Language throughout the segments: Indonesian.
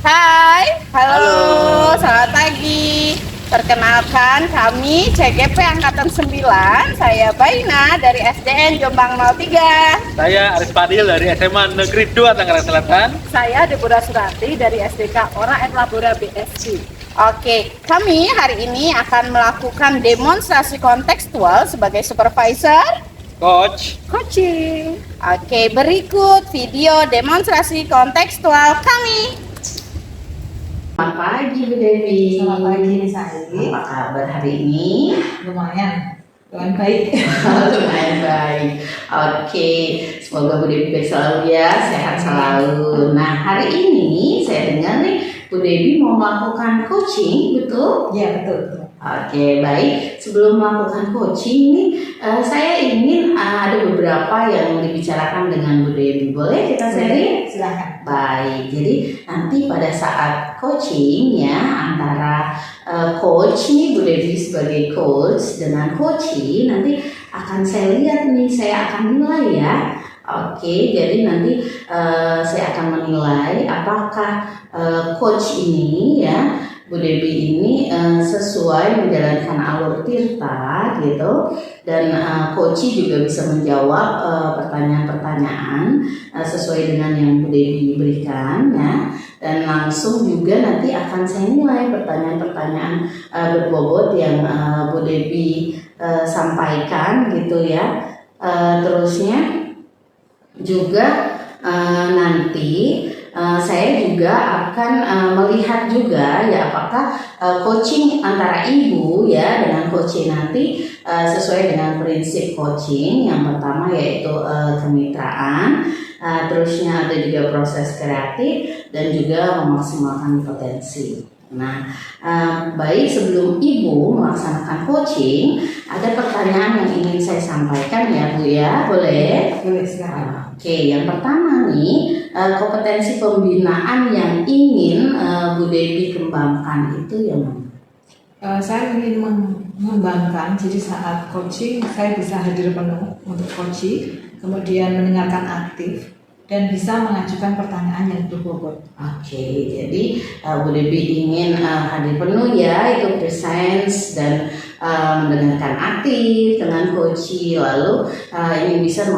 Hai, halo, Halo. selamat pagi. Perkenalkan kami CGP Angkatan 9. Saya Baina dari SDN Jombang 03. Saya Aris Fadil dari SMA Negeri 2 Tangerang Selatan. Saya Deborah Surati dari SDK Ora et Labora BSI. Oke, kami hari ini akan melakukan demonstrasi kontekstual sebagai supervisor Coach, coaching. Oke, berikut video demonstrasi kontekstual kami. Selamat pagi Bu Devi. Selamat pagi Sari. Apa kabar hari ini? Lumayan baik. Lumayan baik. Oke, semoga Bu Devi baik selalu ya, sehat selalu. Nah, hari ini saya dengar nih Bu Devi mau melakukan coaching, betul? Ya betul. Oke, baik. Sebelum melakukan coaching nih, saya ingin ada beberapa yang dibicarakan dengan Bu Devi. Boleh kita sharing? Silakan. Baik, jadi nanti pada saat coaching ya antara coach nih Bu Devi sebagai coach dengan coaching nanti akan saya lihat nih, saya akan nilai ya. Oke, jadi nanti saya akan menilai apakah coach ini ya Bu Devi ini sesuai menjalankan alur tirta gitu, dan coach juga bisa menjawab pertanyaan-pertanyaan sesuai dengan yang Bu Devi berikan ya, dan langsung juga nanti akan saya nilai pertanyaan-pertanyaan berbobot yang Bu Devi sampaikan gitu ya. Terusnya juga nanti saya juga akan melihat juga ya apakah coaching antara ibu ya dengan coaching nanti sesuai dengan prinsip coaching. Yang pertama yaitu kemitraan, terusnya ada juga proses kreatif dan juga memaksimalkan potensi. Nah, baik, sebelum ibu melaksanakan coaching ada pertanyaan yang ingin saya sampaikan ya Bu ya, boleh? Boleh silakan. Oke, yang pertama nih, kompetensi pembinaan yang ingin Bu Devi kembangkan itu yang mana? Saya ingin mengembangkan, jadi saat coaching saya bisa hadir penuh untuk coaching, kemudian mendengarkan aktif dan bisa mengajukan pertanyaan yang berbobot. Oke, jadi Bu Devi ingin hadir penuh ya, itu presence dan mendengarkan aktif dengan coaching, lalu ingin bisa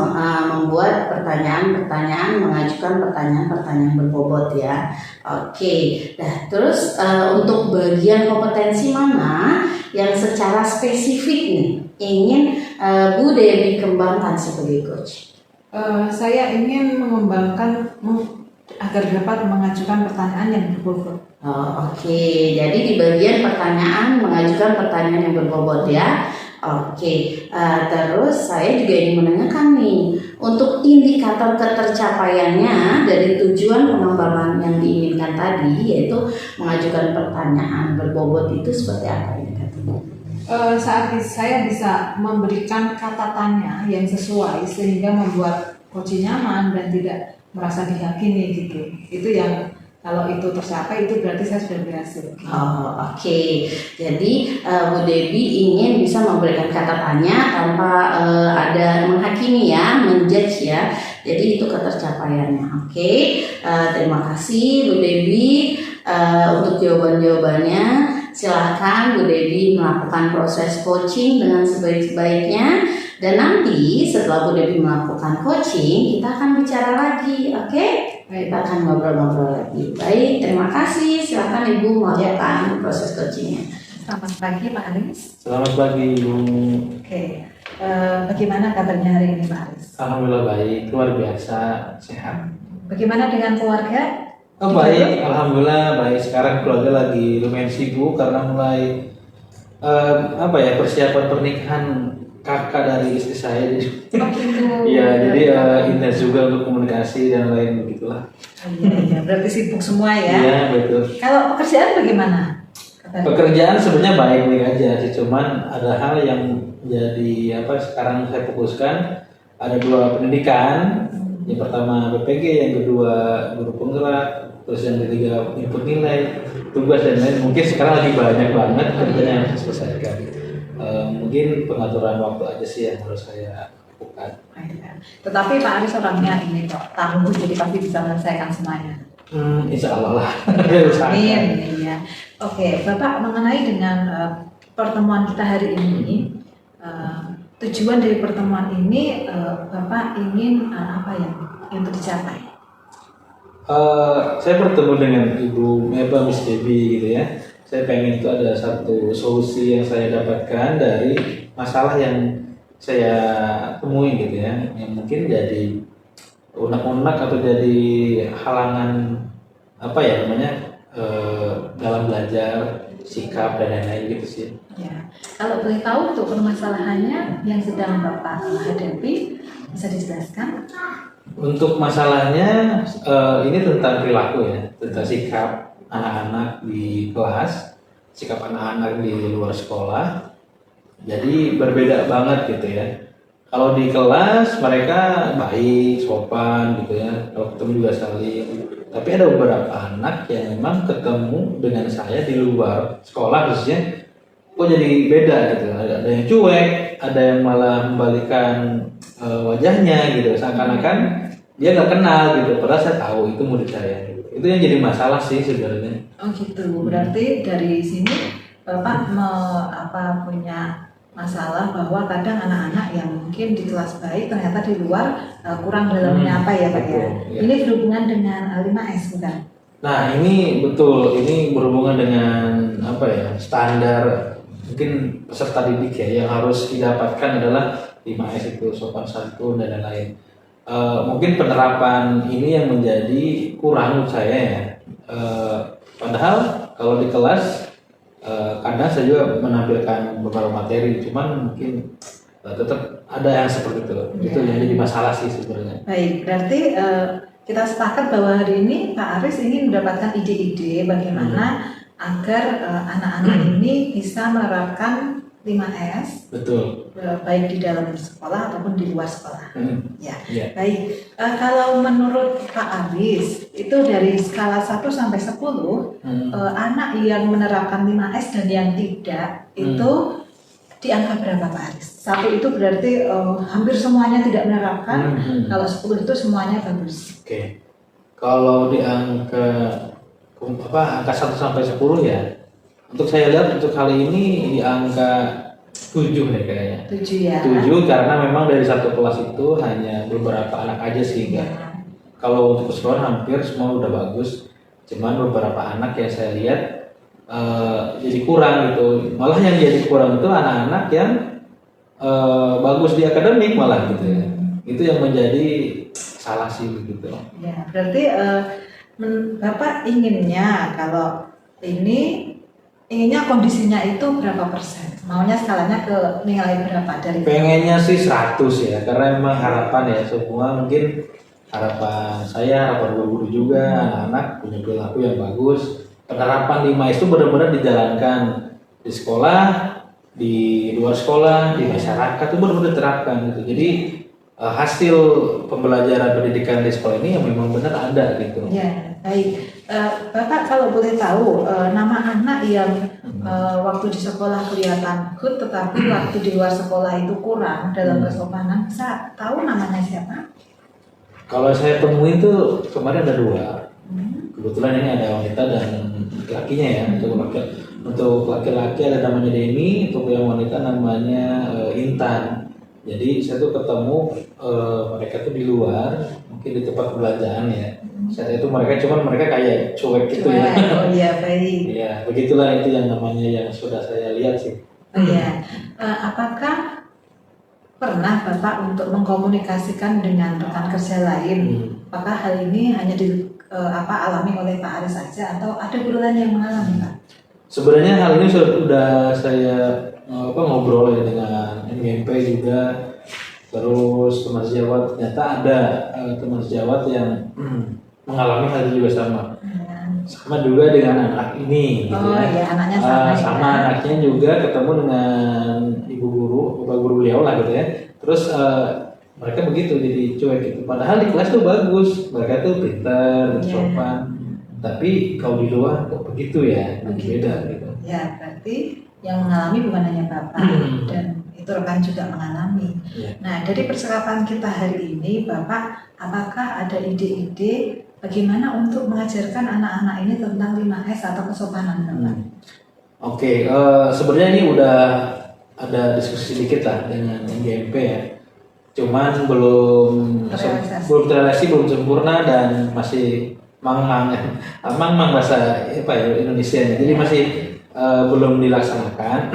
membuat pertanyaan-pertanyaan, mengajukan pertanyaan-pertanyaan berbobot ya. Oke, nah terus untuk bagian kompetensi mana yang secara spesifik nih ingin Bu Devi kembangkan sebagai coach? Saya ingin mengembangkan agar dapat mengajukan pertanyaan yang berbobot. Oke, jadi di bagian pertanyaan mengajukan pertanyaan yang berbobot ya. Oke, terus saya juga ingin menanyakan nih untuk indikator ketercapaiannya dari tujuan pengembangan yang diinginkan tadi, yaitu mengajukan pertanyaan berbobot, itu seperti apa indikatornya? Saat saya bisa memberikan kata tanya yang sesuai sehingga membuat coach nyaman dan tidak merasa dihakimi gitu. Itu yang kalau itu tercapai itu berarti saya sudah berhasil. Oke. Jadi Bu Devi ingin bisa memberikan kata tanya tanpa ada menghakimi ya, menjudge ya. Jadi itu ketercapaiannya. Oke. Terima kasih Bu Devi untuk jawaban-jawabannya. Silahkan Bu Devi melakukan proses coaching dengan sebaik-baiknya, dan nanti setelah Bu Devi melakukan coaching kita akan bicara lagi, oke? Kita akan ngobrol-ngobrol lagi. Baik, terima kasih. Silahkan Ibu melakukan proses coachingnya. Selamat pagi Pak Aris. selamat pagi Ibu. Oke, bagaimana kabarnya hari ini Pak Aris? Alhamdulillah baik, luar biasa, sehat. Bagaimana dengan keluarga? Oh baik, alhamdulillah baik. Sekarang keluarga lagi lumayan sibuk karena mulai persiapan pernikahan kakak dari istri saya. Oh gitu. Iya, jadi intens juga untuk komunikasi dan lain begitulah. Iya, berarti sibuk semua ya. Iya betul. Kalau pekerjaan bagaimana? Pekerjaan sebenarnya baik-baik aja sih, cuman ada hal yang jadi sekarang saya fokuskan. Ada 2 pendidikan, yang pertama BPG, yang kedua guru penggerak, terus yang ketiga input nilai, tugas dan lain. Mungkin sekarang lagi banyak banget kerjaan yang harus diselesaikan. Mungkin pengaturan waktu aja sih yang harus saya lakukan. Tetapi Pak Aris orangnya ini kok tangguh, jadi pasti bisa menyelesaikan semuanya. Insya Allah lah. Amin. Ya. Oke, Bapak, mengenai dengan pertemuan kita hari ini, tujuan dari pertemuan ini, Bapak ingin apa yang tercapai? Saya bertemu dengan Ibu Meba Miss Debbie gitu ya. Saya pengen itu ada satu solusi yang saya dapatkan dari masalah yang saya temui gitu ya, yang mungkin jadi unek-unek atau jadi halangan apa ya namanya dalam belajar, sikap dan lain-lain gitu sih. Ya, kalau boleh tahu untuk permasalahannya yang sedang Bapak hadapi, bisa dijelaskan? Untuk masalahnya ini tentang perilaku ya, tentang sikap anak-anak di kelas, sikap anak-anak di luar sekolah. Jadi berbeda banget gitu ya. Kalau di kelas mereka baik, sopan gitu ya, kalau ketemu juga saling. Tapi ada beberapa anak yang memang ketemu dengan saya di luar sekolah khususnya, kok jadi beda gitu. Ada yang cuek, ada yang malah membalikan wajahnya gitu, seakan-akan dia nggak kenal gitu. Padahal saya tahu itu murid saya. Itu yang jadi masalah sih sebenarnya. Oh gitu, berarti dari sini Bapak punya masalah bahwa kadang anak-anak yang mungkin di kelas baik ternyata di luar kurang dalamnya apa ya Pak ya? Ya. Ini berhubungan dengan 5S bukan? Nah ini betul, ini berhubungan dengan apa ya, standar mungkin peserta didik ya, yang harus didapatkan adalah 5S itu, sopan santun dan lain-lain. Mungkin penerapan ini yang menjadi kurang menurut saya ya. Padahal kalau di kelas kadang saya juga menampilkan beberapa materi, cuman mungkin tetap ada yang seperti itu. Itu yang jadi masalah sih sebenarnya. Baik, berarti kita sepakat bahwa hari ini Pak Aris ingin mendapatkan ide-ide bagaimana agar anak-anak ini bisa menerapkan 5S. Betul. Baik di dalam sekolah ataupun di luar sekolah. Ya. Yeah. Baik. Kalau menurut Pak Aris itu dari skala 1 sampai 10 anak yang menerapkan 5S dan yang tidak itu di angka berapa Pak Aris? 1 itu berarti hampir semuanya tidak menerapkan. Kalau 10 itu semuanya bagus. Oke. Kalau di angka 1 sampai 10 ya. Untuk saya lihat untuk kali ini di angka 7 deh kayaknya. 7 ya. 7 karena memang dari satu kelas itu hanya beberapa anak aja sih kan. Kalau untuk keseluruhan hampir semua udah bagus. Cuman beberapa anak yang saya lihat jadi kurang gitu. Malah yang jadi kurang itu anak-anak yang bagus di akademik malah gitu ya. Itu yang menjadi salah sih gitu. Ya, berarti Bapak inginnya kalau ini inginnya kondisinya itu berapa persen? Maunya skalanya ke nilai berapa dari? Pengennya sih 100 ya, karena memang harapan ya semua mungkin harapan saya, harapan guru-guru juga, anak-anak punya perilaku yang bagus. Penerapan 5S itu benar-benar dijalankan di sekolah, di luar sekolah, di masyarakat itu benar-benar diterapkan gitu. Jadi hasil pembelajaran pendidikan di sekolah ini yang memang benar ada gitu. Ya, baik. Bapak kalau boleh tahu nama anak yang waktu di sekolah kelihatan good tetapi waktu di luar sekolah itu kurang dalam kesopanan, bisa tahu namanya siapa? Kalau saya temui itu kemarin ada 2. Kebetulan ini ada wanita dan laki-lakinya ya. Untuk laki-laki ada namanya Denny, untuk yang wanita namanya Intan. Jadi saya tuh ketemu mereka tuh di luar, mungkin di tempat perbelanjaan ya. Saat itu mereka kayak cuek gitu ya. Oh iya, baik. Ya, begitulah itu yang namanya yang sudah saya lihat sih. Oh iya. Apakah pernah Bapak untuk mengkomunikasikan dengan rekan kerja lain? Apakah hal ini hanya alami oleh Pak Aris saja atau ada guru lain yang mengalami, Pak? Sebenarnya hal ini sudah saya ngobrol ya dengan MGMP juga, terus teman sejawat. Ternyata ada teman sejawat yang mengalami hal itu juga sama juga dengan anak ini gitu. Ya, anaknya sama anaknya juga ketemu dengan ibu guru, bapak guru beliau lah gitu ya. Terus mereka begitu jadi cuek gitu. Padahal di kelas tuh bagus, mereka tuh pintar, sopan. Tapi kalau di luar kok begitu ya, beda gitu. Ya, berarti yang mengalami bukan hanya Bapak dan itu rekan juga mengalami. Nah, dari percakapan kita hari ini, Bapak, apakah ada ide-ide bagaimana untuk mengajarkan anak-anak ini tentang 5S atau kesopanan, Bapak? Oke, sebenarnya ini udah ada diskusi sedikit lah dengan NGMP ya. Cuman belum terrealisasi, belum sempurna dan masih mang-mang bahasa apa ya Indonesia. Jadi masih belum dilaksanakan.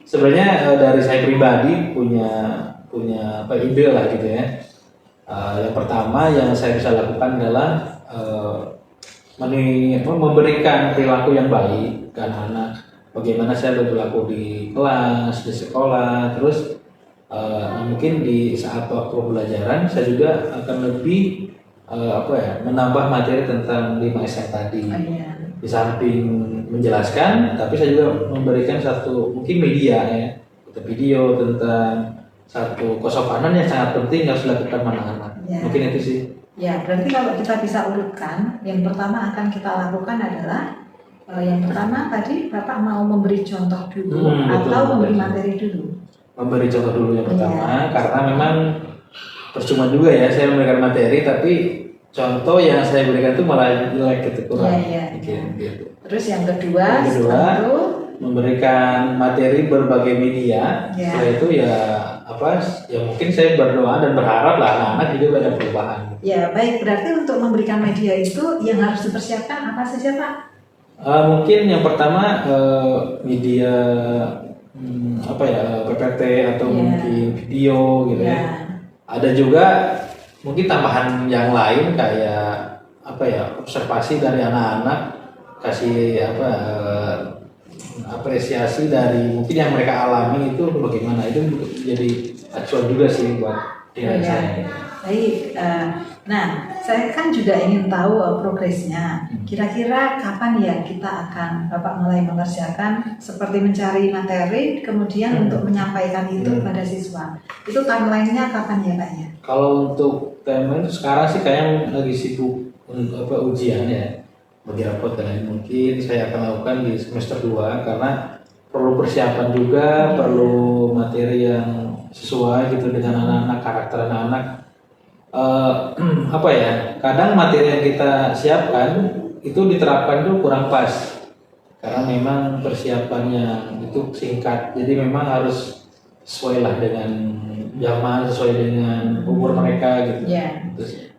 Sebenarnya dari saya pribadi punya apa ide lah gitu ya. Yang pertama yang saya bisa lakukan adalah memberikan perilaku yang baik ke anak-anak. Bagaimana saya berlaku di kelas, di sekolah, terus mungkin di saat waktu pembelajaran saya juga akan lebih menambah materi tentang 5S yang tadi. Di samping menjelaskan, tapi saya juga memberikan satu mungkin media ya, video tentang satu kesopanan yang sangat penting harus dilakukan anak-anak. Mungkin itu sih. Ya, berarti kalau kita bisa urutkan, yang pertama akan kita lakukan adalah yang pertama tadi Bapak mau memberi contoh dulu atau memberi materi dulu. Memberi contoh dulu yang pertama, karena memang percuma juga ya saya memberikan materi tapi contoh yang saya berikan itu malah jelek gitu, kurang. Gitu. Terus yang kedua memberikan materi berbagai media. Setelah itu ya mungkin saya berdoa dan berharap lah anak-anak juga ada perubahan. Ya baik, berarti untuk memberikan media itu yang harus dipersiapkan apa saja Pak? Mungkin yang pertama media PPT atau mungkin video gitu ya. Ada juga mungkin tambahan yang lain kayak observasi dari anak-anak, kasih apresiasi dari mungkin yang mereka alami itu bagaimana, itu jadi acuan juga sih buat diri saya. Baik, nah saya kan juga ingin tahu progresnya. Kira-kira kapan ya kita akan Bapak mulai mengerjakan seperti mencari materi, kemudian untuk menyampaikan itu pada siswa. Itu timeline-nya kapan ya Pak ya? Kalau untuk timeline sekarang sih kayaknya lagi sibuk ujian ya, bagi rapot dan mungkin saya akan lakukan di semester 2 karena perlu persiapan juga, perlu materi yang sesuai gitu dengan anak-anak, karakter anak-anak. Kadang materi yang kita siapkan itu diterapkan itu kurang pas karena memang persiapannya itu singkat, jadi memang harus sesuai lah dengan zaman, sesuai dengan umur mereka gitu.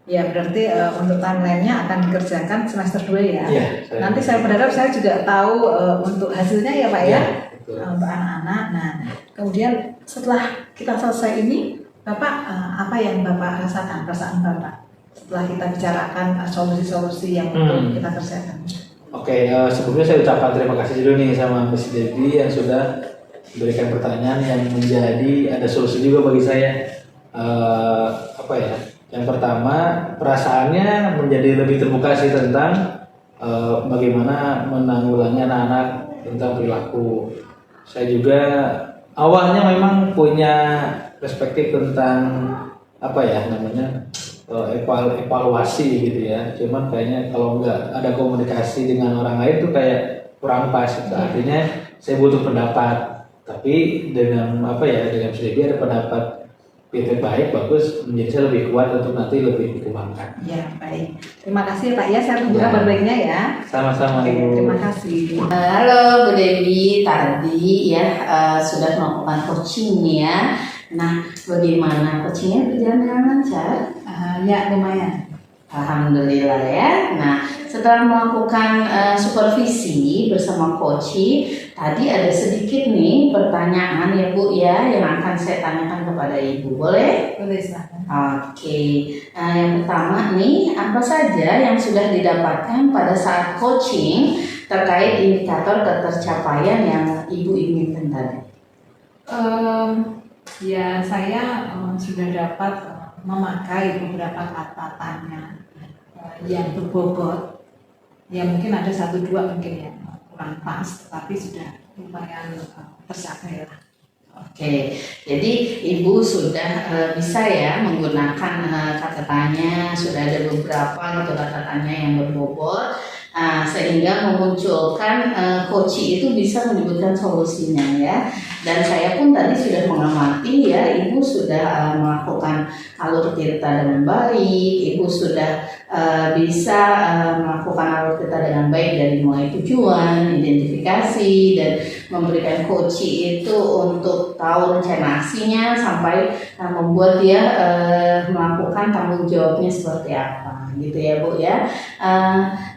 Ya berarti untuk timeline-nya akan dikerjakan semester 2 ya. Nanti saya berharap saya juga tahu untuk hasilnya ya Pak ya. Untuk anak-anak. Nah, kemudian setelah kita selesai ini, Bapak apa yang Bapak rasakan, perasaan Bapak setelah kita bicarakan solusi-solusi yang untuk kita kerjakan? Sebelumnya saya ucapkan terima kasih dulu nih sama Miss Debbie yang sudah memberikan pertanyaan yang menjadi ada solusi juga bagi saya. Yang pertama, perasaannya menjadi lebih terbuka sih tentang bagaimana menanggulangi anak-anak tentang perilaku. Saya juga awalnya memang punya perspektif tentang evaluasi gitu ya. Cuman kayaknya kalau nggak ada komunikasi dengan orang lain tuh kayak kurang pas. Artinya saya butuh pendapat. Tapi dengan sedikit ada pendapat feedback baik, bagus, menjadi saya lebih kuat untuk nanti lebih dikembangkan. Ya baik, terima kasih Pak ya, saya tunggu kabar baiknya ya. Sama-sama Ibu. Terima kasih. Halo Bu Dewi, tadi ya sudah melakukan coaching ya. Nah, bagaimana coachingnya berjalan dengan lancar? Ya lumayan. Alhamdulillah ya. Nah, setelah melakukan supervisi bersama coaching, tadi ada sedikit nih pertanyaan ya Bu ya yang akan saya tanyakan kepada Ibu. Boleh? Boleh, silakan. Yang pertama nih, apa saja yang sudah didapatkan pada saat coaching terkait indikator ketercapaian yang Ibu inginkan tadi? Saya sudah dapat memakai beberapa kata tanya yang berbobot. Ya mungkin ada 1-2 mungkin yang kurang pas, tapi sudah lumayan tercapai lah. Jadi Ibu sudah bisa ya menggunakan kata tanya, sudah ada beberapa gitu kata tanya yang berbobot, sehingga memunculkan coaching itu bisa menyebutkan solusinya ya. Dan saya pun tadi sudah mengamati ya, Ibu sudah melakukan alur tirta dengan baik, Ibu sudah bisa melakukan alur kita dengan baik dari mulai tujuan, identifikasi, dan memberikan coaching itu untuk tahu rencana aksinya sampai membuat dia melakukan tanggung jawabnya seperti apa, gitu ya Bu ya.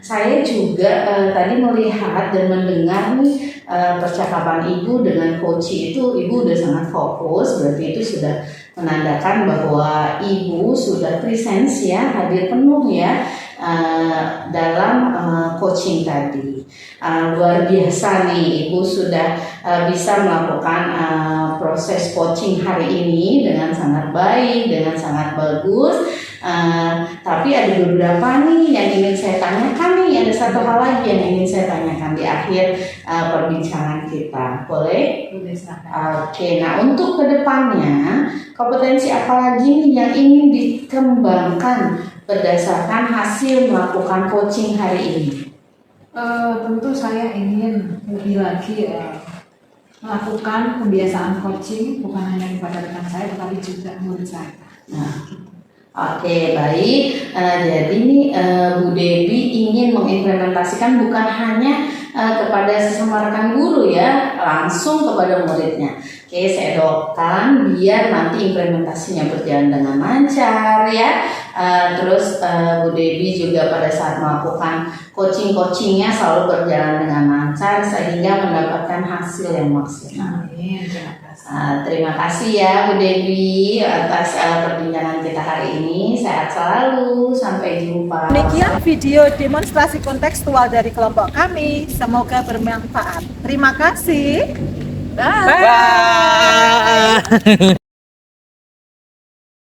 Saya juga tadi melihat dan mendengar nih percakapan Ibu dengan coaching itu, Ibu udah sangat fokus, berarti itu sudah menandakan bahwa Ibu sudah presence ya, hadir penuh ya dalam coaching tadi. Luar biasa nih, Ibu sudah bisa melakukan proses coaching hari ini dengan sangat baik, dengan sangat bagus. Tapi ada beberapa nih yang ingin saya tanyakan nih, ada satu hal lagi yang ingin saya tanyakan di akhir perbincangan kita, boleh? Boleh, silakan. Oke, nah untuk kedepannya kompetensi apa lagi nih yang ingin dikembangkan berdasarkan hasil melakukan coaching hari ini? Tentu saya ingin lebih lagi melakukan kebiasaan coaching bukan hanya kepada rekan saya tetapi juga murid saya. Nah, oke, baik. Jadi ini Bu Dewi ingin mengimplementasikan bukan hanya kepada sesama rekan guru ya, langsung kepada muridnya. Oke, saya doakan biar nanti implementasinya berjalan dengan lancar ya. Terus Bu Dewi juga pada saat melakukan coachingnya selalu berjalan dengan lancar sehingga mendapatkan hasil yang maksimal. Amin. Terima kasih. Terima kasih ya Bu Dewi atas perbincangan kita hari ini. Sehat selalu, sampai jumpa. Demikian video demonstrasi kontekstual dari kelompok kami. Semoga bermanfaat. Terima kasih. Bye. Bye.